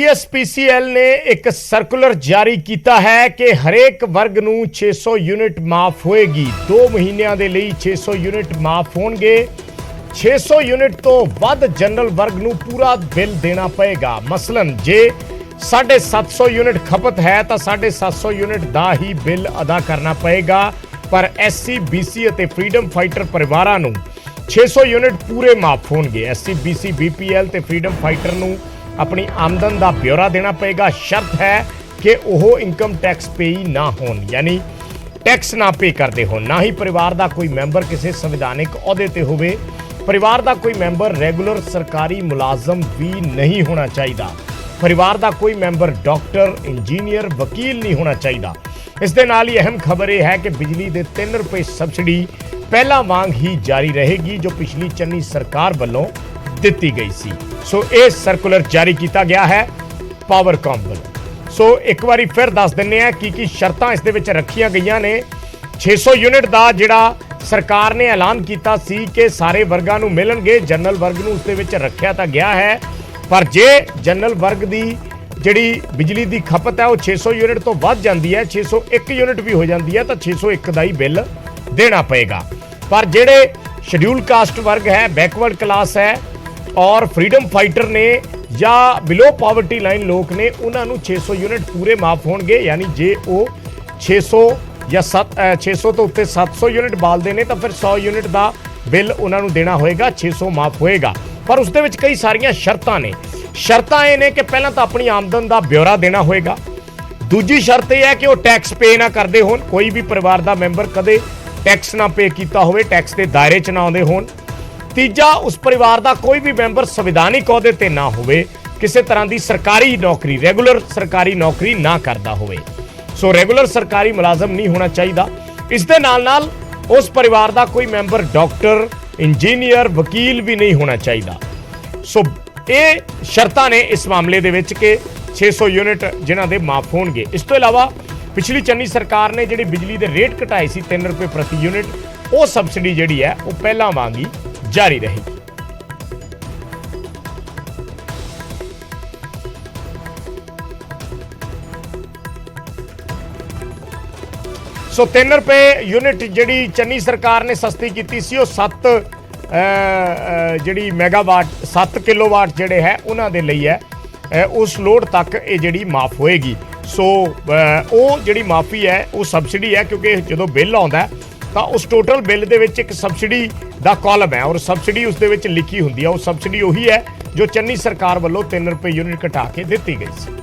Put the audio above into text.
PSPCL ने एक circular जारी किया है कि हरेक वर्ग नूं 600 यूनिट माफ होएगी। 2 महीनों के लिए 600 यूनिट माफ होणगे। 600 यूनिट तो वध जनरल वर्ग नूं पूरा बिल देना पएगा। मसलन जे 750 यूनिट खपत है तो 750 यूनिट का ही बिल अदा करना पएगा। पर SC BC और फ्रीडम फाइटर परिवारां नूं 600 यूनिट पूरे माफ होणगे। SC BC BPL ते फ्रीडम फाइटर नूं अपनी आमदन का ब्यौरा देना पएगा। शर्त है कि वह इनकम टैक्स पेई ना होन, यानी टैक्स ना पे करते हो। ना ही परिवार का कोई मैंबर किसी संविधानिक अहदे ते होवे। परिवार का कोई मैंबर रेगुलर सरकारी मुलाजम भी नहीं होना चाहिए। परिवार का कोई मैंबर डॉक्टर, इंजीनियर, वकील नहीं होना चाहिए। इस दे नाल ही अहम खबर यह है कि बिजली के 3 रुपए सबसिडी पहला वांग ही जारी रहेगी, जो पिछली चन्नी सरकार वालों दी गई सी। सो ये सर्कुलर जारी किया गया है पावरकॉम वालों। सो एक बार फिर दस दिने की शर्तां इस दे विच रखियां गई ने। 600 यूनिट का जिहड़ा सरकार ने ऐलान किया सी कि सारे वर्गां नूं मिलणगे, जनरल वर्ग नूं उस दे विच रखिया तां गया है। पर जे जनरल वर्ग की जिहड़ी बिजली की खपत है वो 600 यूनिट तो वध जाती है, 601 यूनिट भी हो जाती है, तो 601 का ही बिल देना पएगा। पर जिहड़े शेड्यूल कास्ट वर्ग है, बैकवर्ड क्लास है और फ्रीडम फाइटर ने या बिलो पावर्टी लाइन लोग ने, उन्होंने 600 यूनिट पूरे माफ होणगे। यानी जे वो 600 या 600 तो उत्ते 700 यूनिट बालते हैं तो फिर 100 दूसरी का बिल उन्होंने देना होएगा, 600 माफ होएगा। पर उस दे विच कई सारियां शर्तां ने। शर्तां ये ने कि पहला तो अपनी आमदन का ब्यौरा देना होएगा। दूजी शर्त यह है कि वो टैक्स पे ना करते होण। कोई भी परिवार का मैंबर कदे टैक्स ना पे किया होवे, टैक्स के दायरे च ना आउंदे होण। तीजा, उस परिवार का कोई भी मैंबर संविधानिक अहदे ते ना होवे, किसी तरह की सरकारी नौकरी, रेगुलर सरकारी नौकरी ना करता होवे। सो रेगुलर सरकारी मुलाजम नहीं होना चाहिए। इस दे नाल नाल उस परिवार का कोई मैंबर डॉक्टर, इंजीनियर, वकील भी नहीं होना चाहिए। सो ये शर्तां ने इस मामले दे विच कि 600 यूनिट जिन्हां दे माफ होणगे। इस तो इलावा पिछली चन्नी सरकार ने जिहड़ी बिजली के रेट घटाए सी 3 रुपए प्रति यूनिट, वो सबसिडी जिहड़ी है वो पहला वांग ही जारी रहेगी। सो 3 रुपए यूनिट जिहड़ी चन्नी सरकार ने सस्ती की सी, 7 जिहड़ी मैगावाट 7 किलोवाट जिहड़े है उन्हां दे लई है। उस लोड तक ये जिहड़ी माफ होएगी। सो वो जिहड़ी माफी है वो सबसिडी है, क्योंकि जो बिल आउंदा तो उस टोटल बिल दे विच एक सबसिडी का कॉलम है और सबसिडी उस दे विच लिखी हुंदी है। वो सबसिडी उही है जो चन्नी सरकार वालों 3 रुपए यूनिट घटा के दी गई सी।